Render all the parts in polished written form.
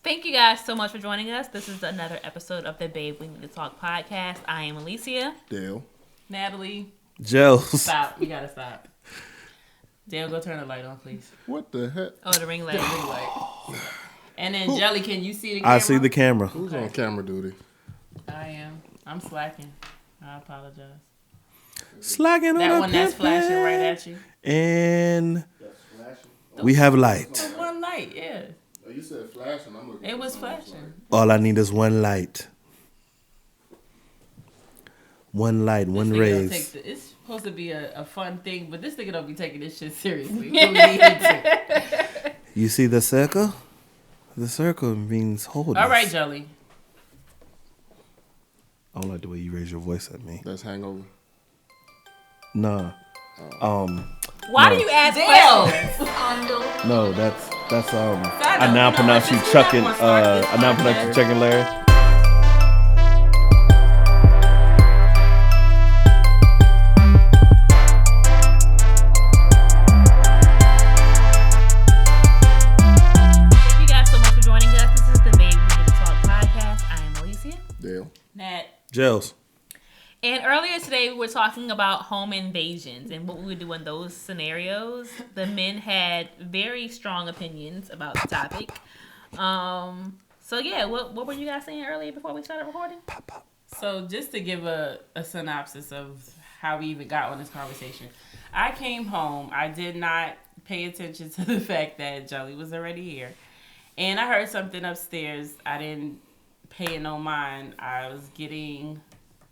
Thank you guys so much for joining us. This is another episode of the Babe We Need to Talk podcast. I am Alicia. Dale. Natalie. Joe. Stop. We gotta stop. Dale, go turn the light on, please. What the heck? Oh, the ring light. The ring light. And then, Jelly, can you see the camera? I see the camera. Who's on camera duty? I am. I'm slacking. I apologize. Slacking on That one that's flashing right at you. And we have light. The one light, yeah. Oh, you said flashing. I'm looking. It was flashing. All I need is one light. One light, one rays. It's supposed to be a fun thing, but this nigga don't be taking this shit seriously. We need to. You see the circle? The circle means wholeness. All right, Jelly. I don't like the way you raise your voice at me. That's hangover. Nah. Why No. do you ask Dale. questions? No, that's I now pronounce you Chuckin'. I now pronounce you Chuckin' Larry. Thank you guys so much for joining us. This is the Babe We Need to Talk podcast. I am Alicia. Dale. Nat. Gels. And earlier today, we were talking about home invasions and what we would do in those scenarios. The men had very strong opinions about the topic. So yeah, what were you guys saying earlier before we started recording? So just to give a synopsis of how we even got on this conversation. I came home. I did not pay attention to the fact that Jelly was already here. And I heard something upstairs. I didn't pay no mind. I was getting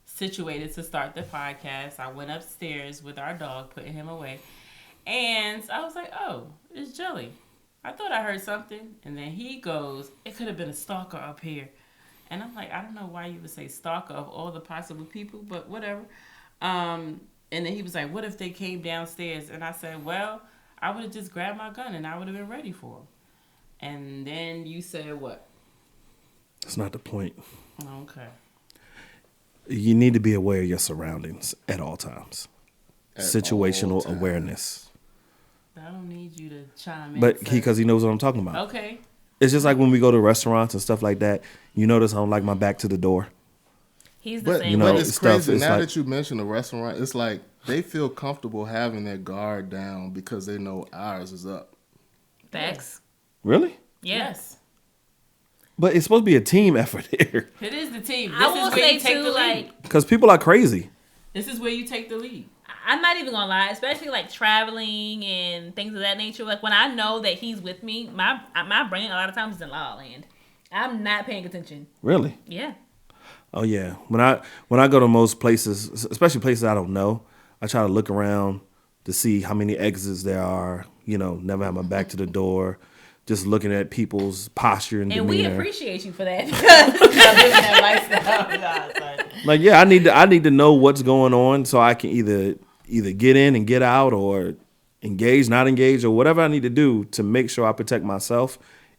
situated to start the podcast. I went upstairs with our dog, putting him away. And I was like, oh, it's Jelly. I thought I heard something. And then he goes, it could have been a stalker up here. And I'm like, I don't know why you would say stalker of all the possible people, but whatever. And then he was like, what if they came downstairs? And I said, well, I would have just grabbed my gun and I would have been ready for them. And then you said what? That's not the point. Okay. You need to be aware of your surroundings at all times. At Situational all times. awareness. I don't need you to chime in. But sir. because he knows what I'm talking about. Okay. It's just like when we go to restaurants and stuff like that. You notice I don't like my back to the door. He's the But, same you know, but way. it's stuff crazy. is Now like- that you mentioned the restaurant, it's like they feel comfortable having their guard down because they know ours is up. Facts. Really? Yes. But it's supposed to be a team effort here. It is the team. I This will is where say you take too, the lead. like, Because people are crazy. This is where you take the lead. I'm not even gonna lie, especially like traveling and things of that nature. Like when I know that he's with me, my brain a lot of times is in La La Land. I'm not paying attention. Really? Yeah. Oh yeah. When I go to most places, especially places I don't know, I try to look around to see how many exits there are. You know, never have my back to the door. Just looking at people's posture and And we demeanor. appreciate you for that. Like, yeah, I need to know what's going on so I can either get in and get out or engage, not engage, or whatever I need to do to make sure I protect myself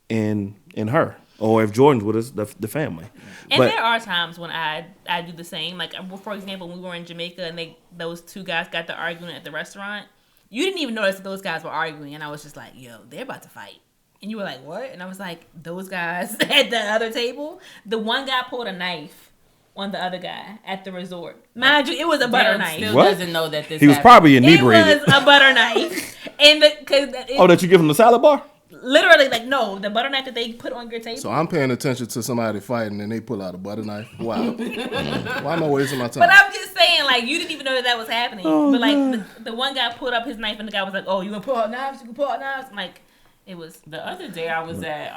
and her. Or if Jordan's with us, the family. And But there are times when I do the same. Like, for example, when we were in Jamaica and those two guys got to arguing at the restaurant, you didn't even notice that those guys were arguing. And I was just like, yo, they're about to fight. And you were like, what? And I was like, those guys at the other table, the one guy pulled a knife on the other guy at the resort. Mind you, it was a butter Dale knife. still What? doesn't know that this he was happened. probably It inebriated. was a butter knife. And That you give him the salad bar? literally, like, no, the butter knife that they put on your table. So I'm paying attention to somebody fighting and they pull out a butter knife. Wow. Why am I wasting my time? But I'm just saying, like, you didn't even know that was happening. Oh, but, like, God. the one guy pulled up his knife and the guy was like, oh, you want to pull out knives? You can pull out knives? I'm like, it was... The other day I was at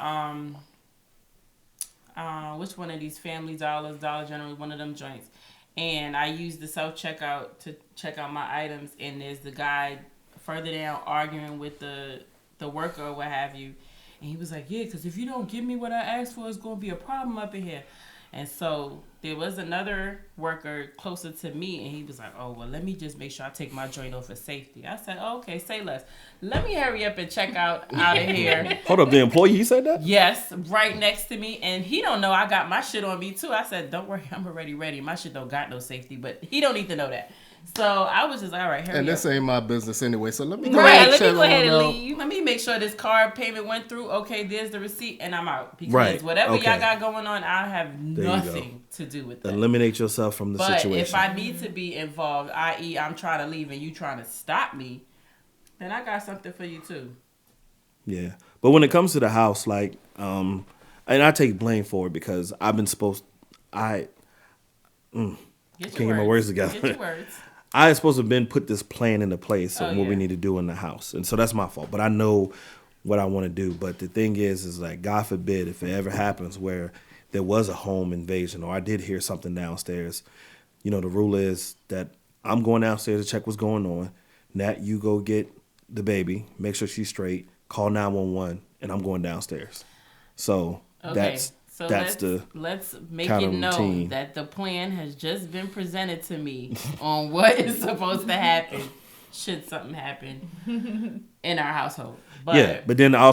which one of these Family Dollars, Dollar General, one of them joints, and I used the self checkout to check out my items, and there's the guy further down arguing with the worker or what have you, and he was like, yeah, because if you don't give me what I asked for, it's going to be a problem up in here. And so there was another worker closer to me, and he was like, oh, well, let me just make sure I take my joint off for safety. I said, oh, okay, say less. Let me hurry up and check out of here. Hold up, the employee, he said that? Yes, right next to me. And he don't know I got my shit on me, too. I said, don't worry, I'm already ready. My shit don't got no safety, but he don't need to know that. So I was just like, all right, hurry And this up. ain't my business anyway, so let me go Right, ahead and let me check go ahead on and out. leave. Let me make sure this card payment went through. Okay, there's the receipt, and I'm out. Because Right, whatever okay. y'all got going on, I have you go. nothing to do with that. Eliminate yourself from the But situation. if I need to be involved, i.e., I'm trying to leave and you trying to stop me, then I got something for you too. Yeah, but when it comes to the house, like, and I take blame for it because I've been supposed. Get Can't get my words together. Get your words. I was supposed to have been put this plan into place of Oh, what we yeah. need to do in the house, and so that's my fault. But I know what I want to do. But the thing is like, God forbid if it ever happens where there was a home invasion or I did hear something downstairs, the rule is that I'm going downstairs to check what's going on. Nat, you go get the baby, make sure she's straight, call 911, and I'm going downstairs. So Okay. that's let's make kind it of known routine. that the plan has just been presented to me on what is supposed to happen should something happen in our household. But but then I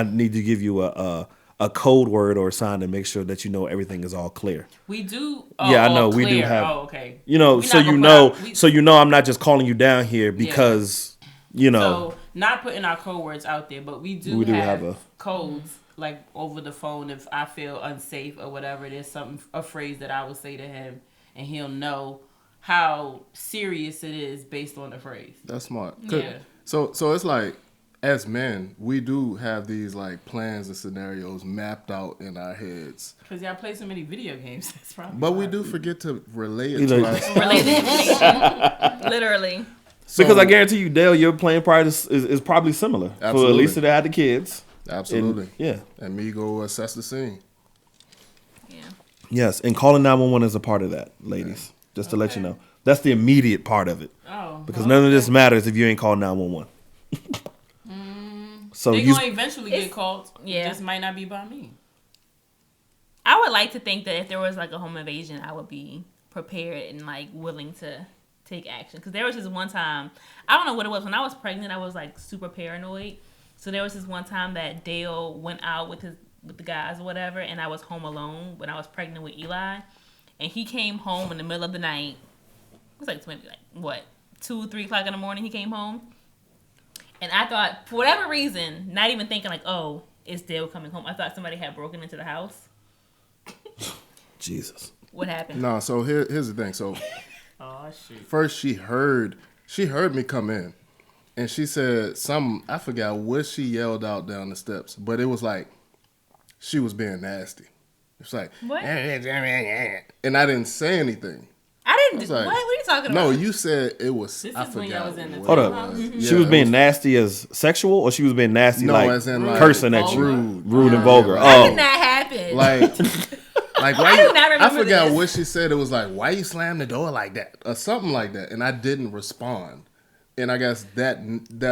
need to give you a code word or a sign to make sure that everything is all clear. we do. Yeah, I know, we clear. do have- Oh, okay. So not gonna put out- I'm not just calling you down here because So not putting our code words out there, but we do have a codes like over the phone if I feel unsafe or whatever. There's a phrase that I will say to him, and he'll know how serious it is based on the phrase. That's smart. Yeah. So it's like, as men, we do have these like plans and scenarios mapped out in our heads, Because y'all play so many video games. That's probably but we why. do forget to relay it to us. Relay the information. Literally. because I guarantee you, Dale, your playing part is probably similar. For at Absolutely. least that had the kids. Absolutely. And Me go assess the scene. Yeah. yes, and calling 911 is a part of that, ladies. Just to let you know, that's the immediate part of it. Oh. Because none of this matters if you ain't called 911. So They're you going to eventually get It's- called. yeah. It just might not be by me. I would like to think that if there was like a home invasion, I would be prepared and like willing to take action. Because there was this one time, I don't know what it was. When I was pregnant, I was like super paranoid. So there was this one time that Dale went out with the guys or whatever, and I was home alone when I was pregnant with Eli, and he came home in the middle of the night. It was like 2, 3 o'clock in the morning. He came home, and I thought for whatever reason, not even thinking like, oh, it's Dale coming home. I thought somebody had broken into the house. Jesus. What happened? No, so here's the thing. So Oh, shoot. first she heard me come in, and she said I forgot what she yelled out down the steps, but it was like she was being nasty. It's like What? and I didn't say anything. I didn't. was like, what? What are you talking No, about? you said it was. This I is when y'all forgot. was in the what Hold it up. was. Mhm. Yeah, She was it being nasty as sexual, or she was being nasty No, like as in, like, cursing at you, rude. and vulgar. How Oh, did that happen? like why? I do not remember I forgot this. what she said. It was like, why you slam the door like that, or something like that, and I didn't respond. And I guess that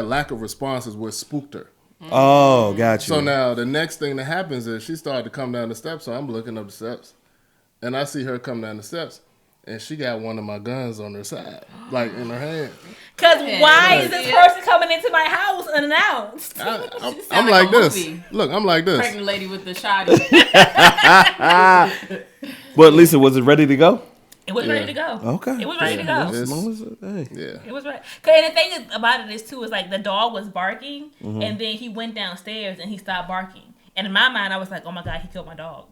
lack of response is what spooked her. oh, got you. So now the next thing that happens is she started to come down the steps. So I'm looking up the steps, and I see her come down the steps, and she got one of my guns on her side, like in her hand. Because why is Yeah. this person coming into my house unannounced? I'm sound like like a this. movie. Look, I'm like this. Pregnant lady with the shotty. But Lisa, was it ready to go? It was ready to go. Okay. It was ready to go. As long as hey. Yeah. It was right. And the thing about it is too is like the dog was barking, Mm-hmm. and then he went downstairs and he stopped barking. And in my mind, I was like, "Oh my god, he killed my dog."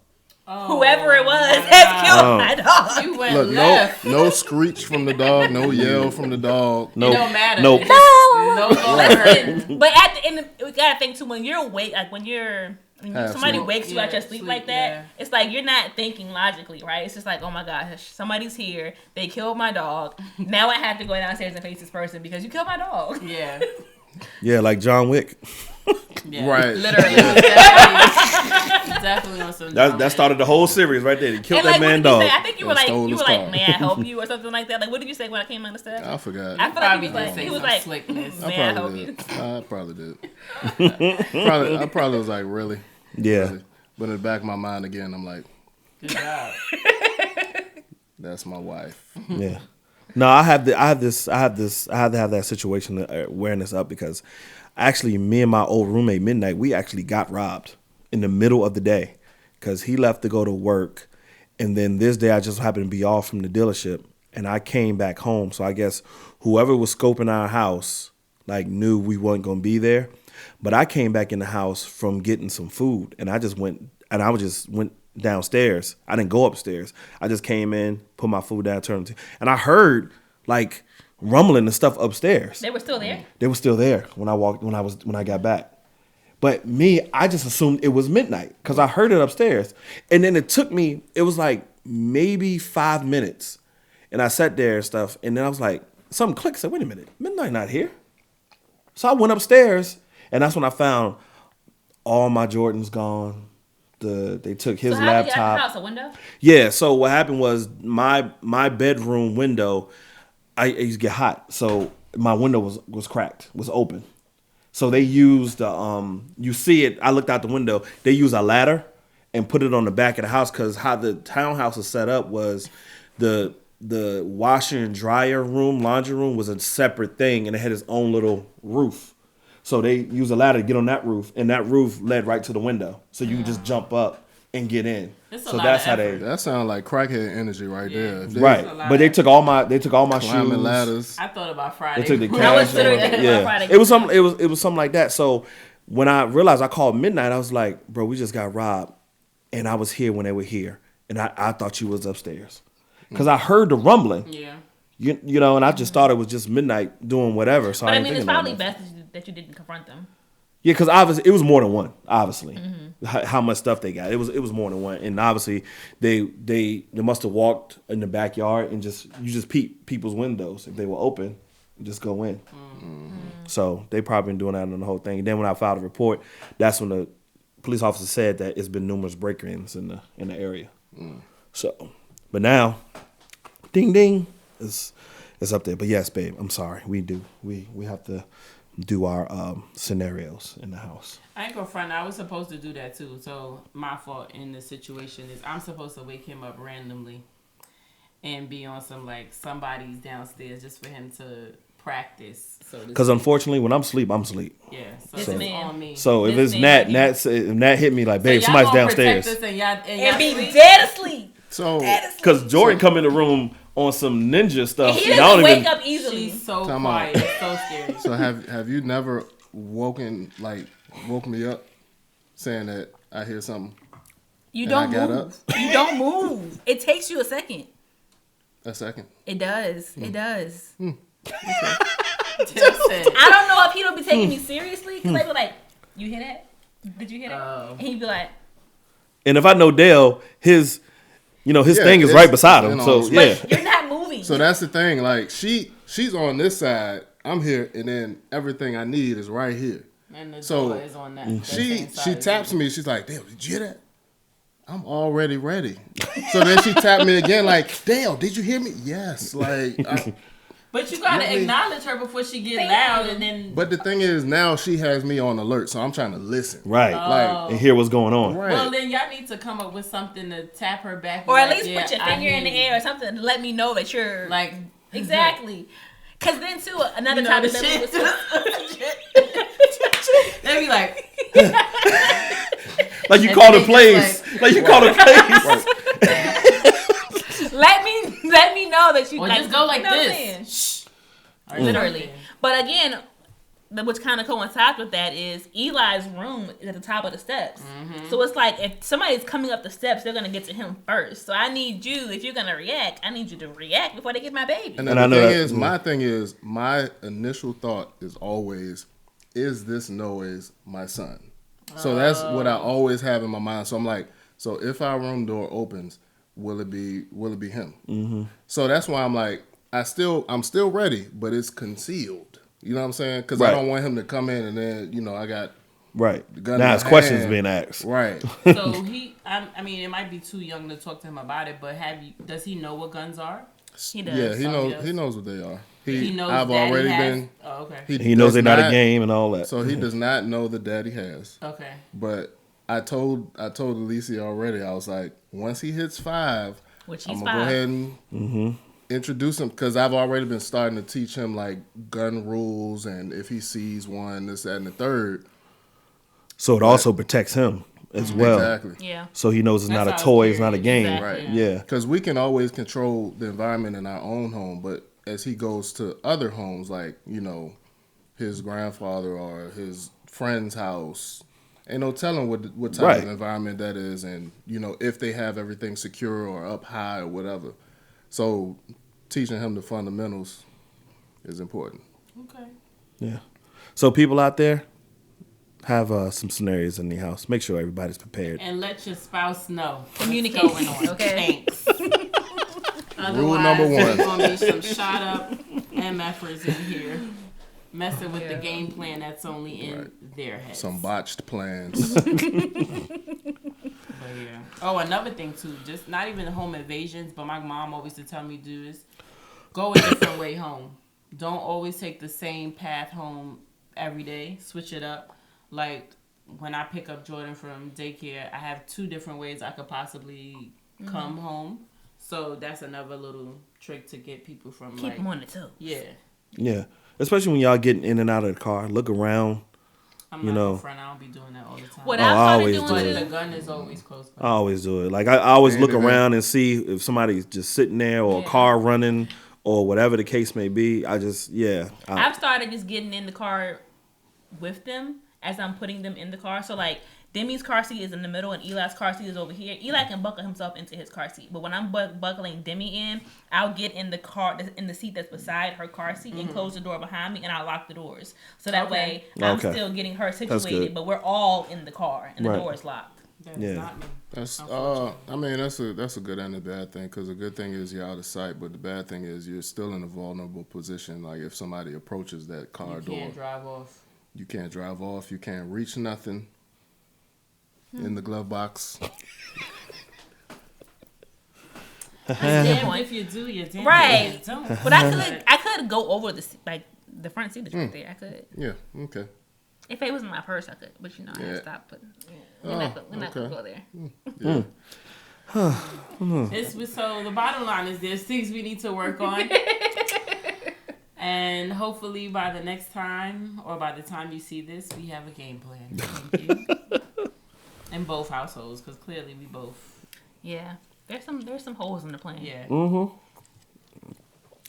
Whoever it was has killed my dog. You went Look, left. no screech from the dog, no yell from the dog. No, It don't matter. Nope. It just- no, Listen, but at the end, we gotta think too. When you're awake, like when Half somebody sleep. wakes you out your sleep like that, yeah. it's like you're not thinking logically, right? It's just like, oh my gosh, somebody's here. They killed my dog. Now I have to go downstairs and face this person because you killed my dog. Yeah. Yeah, like John Wick. Yeah. Right. Literally. Definitely on some. That started the whole series right there. He killed And that like, what man did you dog. say? I think you were And like, stole his car. may I help you or something like that. Like, what did you say when I came down the steps? I forgot. I feel like Probably he was did like, say he was some like, slickness. I may I help probably you? did. I probably did. I probably was like, really? Yeah. Really? But in the back of my mind again, I'm like, Good job. that's my wife. Yeah. No, I have to have that situation awareness up because actually me and my old roommate Midnight, we actually got robbed in the middle of the day because he left to go to work. And then this day I just happened to be off from the dealership and I came back home. So I guess whoever was scoping our house like knew we weren't gonna be there. But I came back in the house from getting some food, and I just went downstairs. I didn't go upstairs. I just came in, put my food down, turned it, and I heard like rumbling and stuff upstairs. They were still there? They were still there when I got back. But me, I just assumed it was midnight because I heard it upstairs. And then it was like maybe 5 minutes. And I sat there and stuff. And then I was like, something clicked. I said, wait a minute, midnight not here. So I went upstairs, and that's when I found all my Jordans gone. They took his laptop. So how did you get out the house? A window? Yeah, so what happened was my bedroom window, I used to get hot. So my window was cracked, was open. So they used, you see it, I looked out the window, they used a ladder and put it on the back of the house because how the townhouse was set up was the washer and dryer room, laundry room was a separate thing and it had its own little roof. So they used a ladder to get on that roof, and that roof led right to the window. So you can just jump up and get in. So that's how they. That sounds like crackhead energy right there. Right, but they took all my climbing shoes. ladders. I thought about Friday. They took the cash. I was literally thinking about Friday. It was something like that. So when I realized I called midnight, I was like, bro, we just got robbed, and I was here when they were here, and I thought you was upstairs because I heard the rumbling. Yeah. You know, and I just thought it was just midnight doing whatever. So But I I mean, it's didn't think probably about it. best that you didn't confront them. Yeah, because obviously it was more than one. Obviously, how much stuff they got, it was more than one, and obviously they must have walked in the backyard and you just peep people's windows if they were open, and just go in. So they probably been doing that on the whole thing. And then when I filed a report, that's when the police officer said that it's been numerous break-ins in the area. So, but now, ding ding, it's up there. But yes, babe, I'm sorry. We have to do our scenarios in the house. I ain't gonna front. I was supposed to do that too. So my fault in the situation is I'm supposed to wake him up randomly and be on some like somebody's downstairs just for him to practice. So because unfortunately, when I'm asleep, I'm asleep. Yeah, so This it's man. on me. So if This it's man Nat hit me like, babe, So somebody's y'all gonna downstairs. protect us And be sleep? dead asleep. So Because Jordan come in the room on some ninja stuff. And he and I doesn't don't wake even, up easily. She's so Time quiet. out. It's so scary. So have you never woke me up saying that I hear something? You And don't I got move. You don't move. It takes you a second. A second. It does. It does. Listen, I don't know if he don't be taking me seriously because I be like, "You hear that? Did you hear that?" Oh. And he'd be like, and if I know Dale, his Yeah, thing is it's- right beside him. you know, So it's- "But you're not moving." So that's the thing. Like she's on this side, I'm here, and then everything I need is right here. and the So, door is on that. She taps me. She's like, "Dale, did you hear that?" I'm already ready. So then she tapped me again, like, "Dale, did you hear me?" Yes. Like, But you gotta Let me- acknowledge her before she get Thank loud, you. and then. but the thing is, now she has me on alert, so I'm trying to listen. right, Like, and hear what's going on. right. Well, then y'all need to come up with something to tap her back. or at like, least yeah, put your I finger in the hear air or something to let me know that you're Like exactly. Because then too, another you know, the topic shit. was They be like, Like you And call then the they place. just Like you call the place. let me know that you or like, just go like you know what I'm this. saying? Shh. Or Literally. something. But again, which kind of coincides with that is Eli's room is at the top of the steps. So it's like if somebody's coming up the steps, they're gonna get to him first. So I need you, if you're gonna react, I need you to react before they get my baby. And And then I the know thing that- is, my thing is, my initial thought is always, is this noise my son? So that's what I always have in my mind. So I'm like, so if our room door opens, will it be him? Mm-hmm. So that's why I'm like, I'm still ready, but it's concealed. You know what I'm saying? Because Right. I don't want him to come in and then I got Right. the gun. Now in it's my questions hand. being asked. Right. So I mean, it might be too young to talk to him about it, but does he know what guns are? He does. Yeah, he Oh, knows. he does. He knows what they are. He knows I've Daddy already has- been. Oh, okay. He knows does they're not a game and all that. So he does not know the daddy has. Okay. But I told Alicia already. I was like, once he hits 5, Which I'm he's gonna go 5. ahead and introduce him because I've already been starting to teach him like gun rules and if he sees one, this, that, and the third. So it also protects him. as well. Exactly. Yeah. So he knows it's That's not how a it's toy, it's not a created. game. Exactly. Right. Yeah. Because we can always control the environment in our own home, but as he goes to other homes, like, you know, his grandfather or his friend's house, ain't no telling what type Right. of environment that is, and, you know, if they have everything secure or up high or whatever. So teaching him the fundamentals is important. Okay. Yeah. So people out there have some scenarios in the house. Make sure everybody's prepared. And let your spouse know Communicate, what's going on. okay? Thanks. Rule number Otherwise, one. there's gonna be some shot up MFers in here messing with the game plan that's only in their heads. Some botched plans. But yeah. Oh, another thing too, just not even home invasions, but my mom always used to tell me to do is go a different way home. Don't always take the same path home every day. Switch it up. Like when I pick up Jordan from daycare, I have 2 different ways I could possibly come home. So that's another little trick to get people from Keep like them on the toe. yeah. Yeah. Especially when y'all getting in and out of the car. Look around. I'm You not know. a friend. I don't be doing that all the time. What Oh, I I started always doing but do the too. gun is always close by. I always do it. Like I always And look then- around and see if somebody's just sitting there or a Yeah. car running or whatever the case may be. I've started just getting in the car with them as I'm putting them in the car. So like Demi's car seat is in the middle and Eli's car seat is over here. Eli can buckle himself into his car seat, but when I'm buckling Demi in, I'll get in the car in the seat that's beside her car seat and close the door behind me, and I'll lock the doors. So that way I'm Okay. still getting her good. situated, but we're all in the car and the Right. door is locked. That's Yeah. not me. That's Unfortunately. I mean that's a good and a bad thing, because the good thing is you're out of sight, but the bad thing is you're still in a vulnerable position. Like if somebody approaches that car You door, can't drive off. you can't drive off, you can't reach nothing in the glove box. Damn point. if you do, you damn Right. if you don't. But I could go over the front seat that's right there. I could. Yeah, okay. If it was in my purse, I could. But you know, I Yeah. stopped. But we're not gonna okay. go there. Yeah. So the bottom line is there's things we need to work on. And hopefully by the next time or by the time you see this, we have a game plan. Thank you. In both households, because clearly we both. Yeah, there's some holes in the plan. Yeah.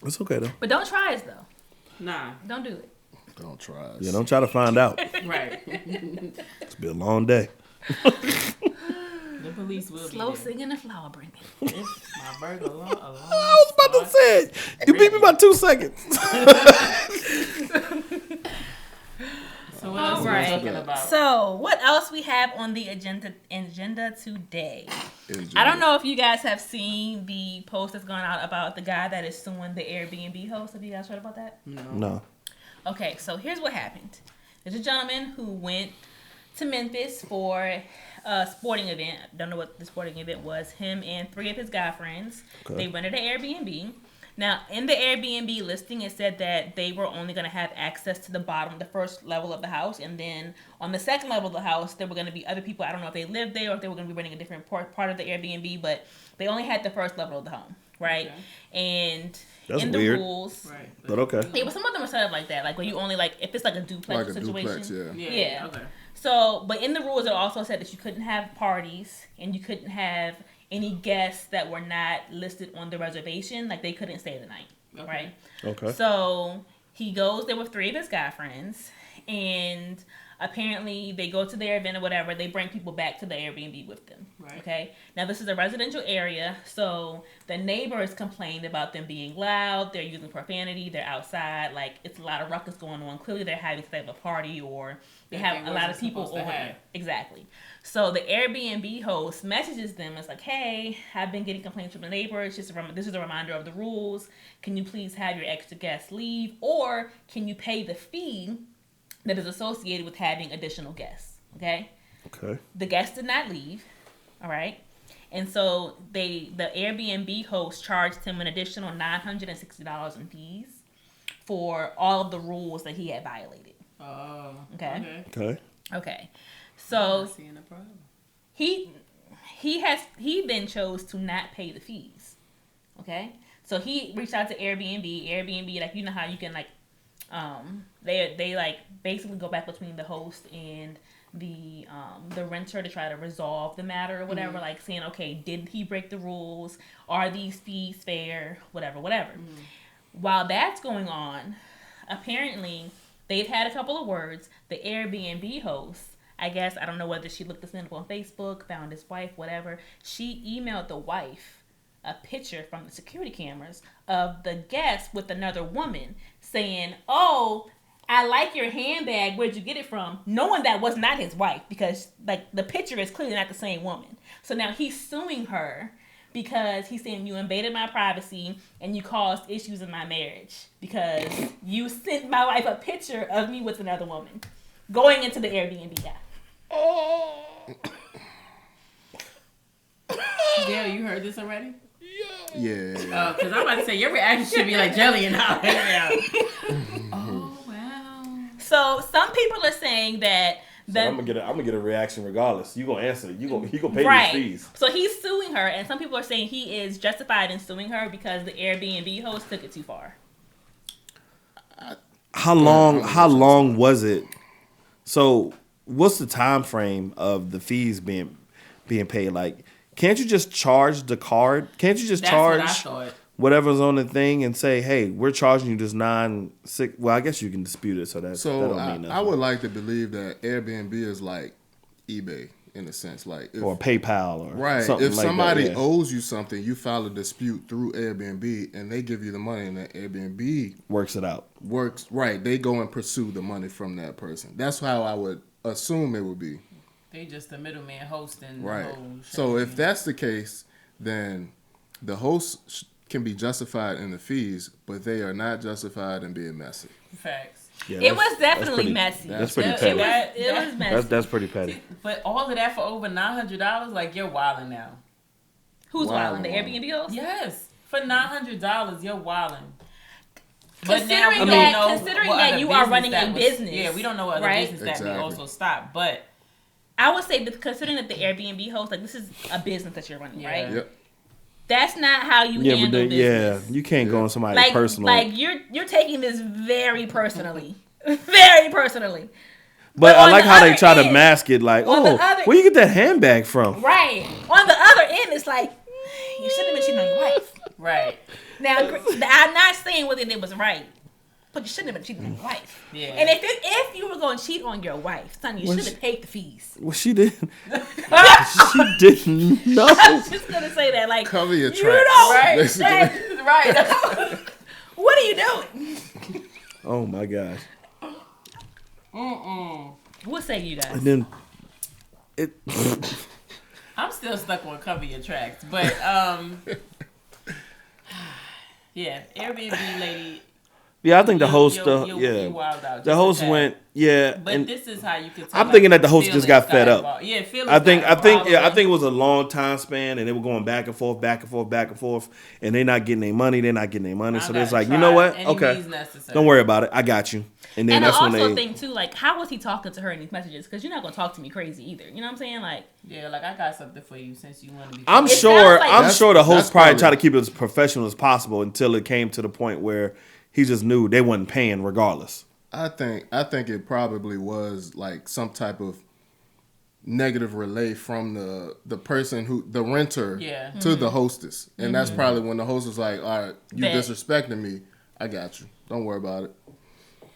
It's okay though. But don't try us though. Nah. Don't do it. Don't try us. Yeah, don't try to find out. Right. It's been a long day. The police will Slow be there. singing and flower bringing. It's my burger alone. I was about to say it. You beat me by 2 seconds. So what else are we Alright. talking about? So what else we have on the agenda today? I don't know if you guys have seen the post that's gone out about the guy that is suing the Airbnb host. Have you guys heard about that? No. Okay, so here's what happened. There's a gentleman who went to Memphis for a sporting event. I don't know what the sporting event was. Him and 3 of his guy friends. Okay. They rented an Airbnb. Now, in the Airbnb listing, it said that they were only going to have access to the first level of the house. And then on the second level of the house, there were going to be other people. I don't know if they lived there or if they were going to be renting a different part of the Airbnb, but they only had the first level of the home, right? Okay. And That's in the weird. rules... Right. But okay. Yeah, but some of them are set up like that. Like where you only if it's like a duplex Like a situation. duplex, yeah. Yeah. Okay. So, but in the rules, it also said that you couldn't have parties and you couldn't have any guests that were not listed on the reservation. Like they couldn't stay the night, Okay. right? Okay. So he goes there with 3 of his guy friends, and apparently they go to their event or whatever. They bring people back to the Airbnb with them. Right. Okay. Now this is a residential area, so the neighbors complained about them being loud. They're using profanity. They're outside. Like it's a lot of ruckus going on. Clearly they're having some type of party or they That have they a lot of wasn't people supposed over to have. there. Exactly. So the Airbnb host messages them. It's like, hey, I've been getting complaints from the neighbors. This is a reminder of the rules. Can you please have your extra guests leave, or can you pay the fee that is associated with having additional guests? Okay. Okay. The guests did not leave. All right. And so the Airbnb host charged him an additional $960 in fees for all of the rules that he had violated. Oh. Okay. Okay. Okay. I'm So not seeing a problem. he then chose to not pay the fees. Okay. So he reached out to Airbnb, like, you know how you can like they like basically go back between the host and the renter to try to resolve the matter or whatever, like saying, okay, did he break the rules? Are these fees fair? Whatever. While that's going on, apparently they've had a couple of words. The Airbnb host, I guess, I don't know whether she looked this up on Facebook, found his wife, whatever. She emailed the wife a picture from the security cameras of the guest with another woman saying, oh, I like your handbag. Where'd you get it from? Knowing that was not his wife, because like the picture is clearly not the same woman. So now he's suing her because he's saying you invaded my privacy and you caused issues in my marriage because you sent my wife a picture of me with another woman going into the Airbnb app. Yeah, you heard this already? Yeah. Because I'm about to say your reaction should be like Jelly and I right now. Oh wow. So some people are saying that So I'm gonna get a reaction regardless. You gonna answer? He gonna pay right. these fees? So he's suing her, and some people are saying he is justified in suing her because the Airbnb host took it too far. How long was it? So what's the time frame of the fees being paid? Like, can't you just charge the card? Can't you just charge whatever's on the thing and say, hey, we're charging you this 9-6? Well, I guess you can dispute it, that don't mean nothing. I would like to believe that Airbnb is like eBay in a sense, like or PayPal or right. something If like somebody that, yeah. owes you something, you file a dispute through Airbnb, and they give you the money, and the Airbnb works it out. Right. They go and pursue the money from that person. That's how I would assume it would be. They just the middleman hosting. Right. The whole So if that's the case, then the host can be justified in the fees, but they are not justified in being messy. Facts. Yeah, it was definitely messy. That's pretty petty. It was messy. That's pretty petty. But all of that for over $900, like you're wilding now. Who's wilding? The Airbnb host? Yes, for $900, you're wilding. Considering that you are running a business. Yeah, we don't know what other business that we also stopped, but I would say that considering that the Airbnb host, like this is a business that you're running, right? Yep. That's not how you handle business. Yeah, you can't go on somebody's personal. Like you're taking this very personally, very personally. But I like how they try to mask it, like, where you get that handbag from? Right. On the other end, it's like you shouldn't have been cheating on your wife. Right. Now, I'm not saying whether it was right, but you shouldn't have been cheating on your wife. Yeah. And if you were going to cheat on your wife, son, you should have paid the fees. Well, she didn't. She didn't know. I was just gonna say that, like, cover your tracks. You know, Right. Right. What are you doing? Oh my gosh. What say you guys? And then it. I'm still stuck on cover your tracks, but yeah, Airbnb lady. Yeah, I think the host. You wild out the host went. Yeah, but this is how you could tell. I'm thinking that the host just got fed up. Yeah, I think it was a long time span, and they were going back and forth, and they're not getting their money. So it's like, you know what? Okay, don't worry about it. I got you. And then that's when they. And I also think too, like, how was he talking to her in these messages? Because you're not gonna talk to me crazy either. You know what I'm saying? Like, yeah, like I got something for you since you want to be. I'm sure the host probably tried to keep it as professional as possible until it came to the point where he just knew they wasn't paying regardless. I think it probably was like some type of negative relay from the person the renter to the hostess. And that's probably when the host was like, all right, you disrespecting me, I got you. Don't worry about it.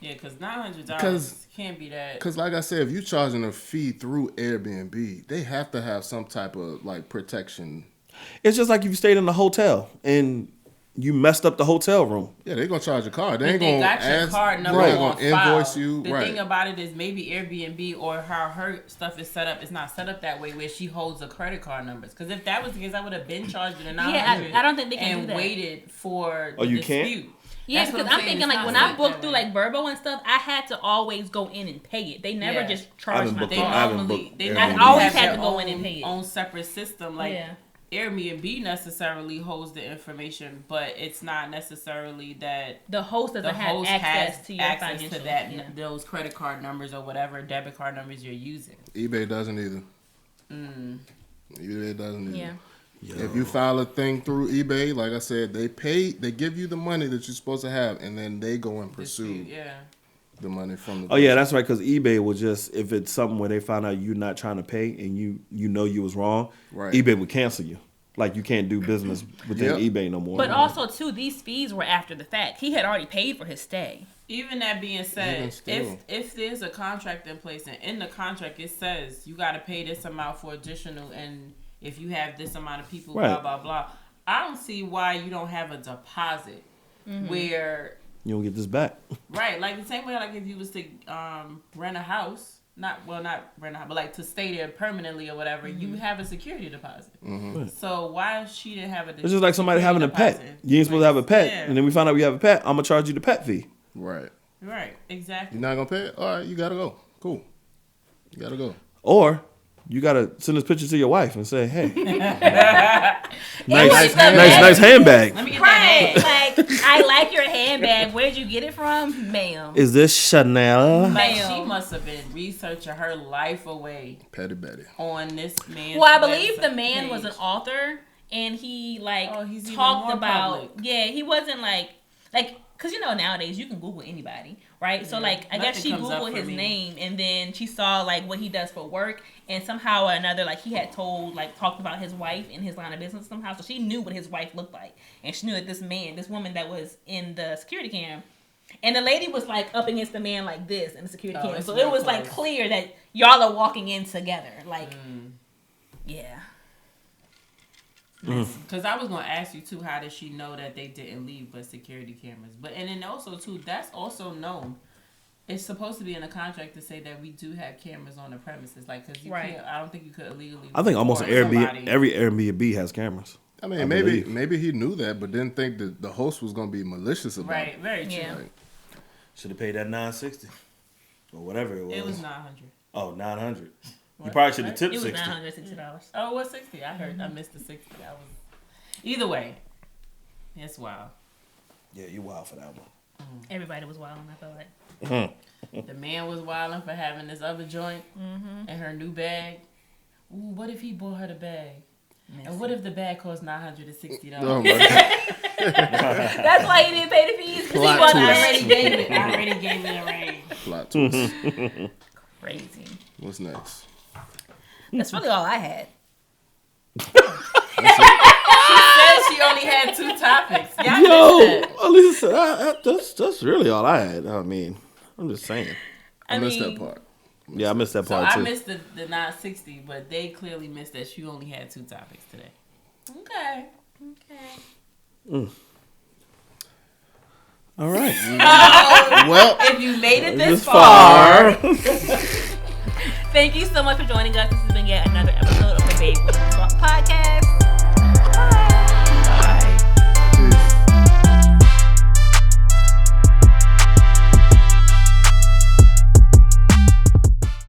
Yeah, because $900 can't be that. Because like I said, if you're charging a fee through Airbnb, they have to have some type of like protection. It's just like if you stayed in a hotel and you messed up the hotel room. Yeah, they're going to charge your card. They ain't going to ask, your card number right, on gonna file. Invoice you. The right. thing about it is maybe Airbnb or how her stuff is set up is not set up that way where she holds the credit card numbers. Because if that was the case, I would have been charged the $900. Yeah, I don't think they can do that. And waited for the you dispute. can't? Yeah, because I'm thinking like when I booked through like Vrbo and stuff, I had to always go in and pay it. They never just charged my card. I always had to go in and pay it. Own separate system like. Yeah. Airbnb necessarily holds the information, but it's not necessarily that the host doesn't have access to your access to that those credit card numbers or whatever debit card numbers you're using. eBay doesn't either. eBay doesn't either. Yeah. Yo. If you file a thing through eBay, like I said, they give you the money that you're supposed to have, and then they go and pursue. the money from the. Oh yeah, that's right. Because eBay will just, if it's something where they find out you're not trying to pay and you know you was wrong, Right. eBay would cancel you. Like you can't do business within eBay no more. But also too, these fees were after the fact. He had already paid for his stay. Even that being said, if there's a contract in place and in the contract it says you got to pay this amount for additional, and if you have this amount of people, Right. blah blah blah, I don't see why you don't have a deposit where you don't get this back. right, like the same way like if you was to rent a house, not rent a house, but like to stay there permanently or whatever, you have a security deposit. Mm-hmm. So why she didn't have a? It's just like somebody having a pet. You ain't supposed to have a pet, and then we find out you have a pet. I'm gonna charge you the pet fee. Right. Right. Exactly. You're not gonna pay it? All right, you gotta go. Cool. You gotta go. Or you gotta send this picture to your wife and say, "Hey, Nice nice handbag. Let me get Right. that. Like, I like your handbag. Where'd you get it from? Ma'am. Is this Chanel?" Like Ma'am. she must have been researching her life away Petty Betty. on this man. Well, I believe the man was an author, and he he's even talked more about public. he wasn't like because nowadays you can Google anybody, right? So I guess nothing she comes up Googled for his me. name, and then she saw what he does for work, and somehow or another he had talked about his wife in his line of business somehow, so she knew what his wife looked like, and she knew that this woman that was in the security cam. And the lady was up against the man like this in the security camera. So it was close. clear that y'all are walking in together. Yeah. Because I was going to ask you too, how did she know that they didn't leave but security cameras? And then also too, that's also known. It's supposed to be in a contract to say that we do have cameras on the premises, because you can't. I don't think you could illegally. I think almost record every somebody. Airbnb has cameras. I mean, maybe he knew that, but didn't think that the host was gonna be malicious about it. Right, very true. Yeah. Should have paid that $960 or whatever it was. It was $900. Oh, $900. You probably should have tipped It was $60. $960. Oh, it was 60. I heard. I missed the 60. Either way, it's wild. Yeah, you wild for that one. Everybody was wilding, I feel like. The man was wilding for having this other joint and her new bag. Ooh, what if he bought her the bag? And what if the bag cost $960? Oh my God. That's why he didn't pay the fees. Because he Plot wasn't twist. already I already gave it a ring. Plot twist. crazy. What's next? That's really all I had. Said she only had 2 topics. Y'all missed that. Lisa, that's really all I had. I mean, I'm just saying. I missed that part. Yeah, I missed that So part I too. missed the 960, but they clearly missed that she only had 2 topics today. Okay. All right. Well, If you made it this This far, Thank you so much for joining us. This has been yet another episode of the Babe Women Talk podcast.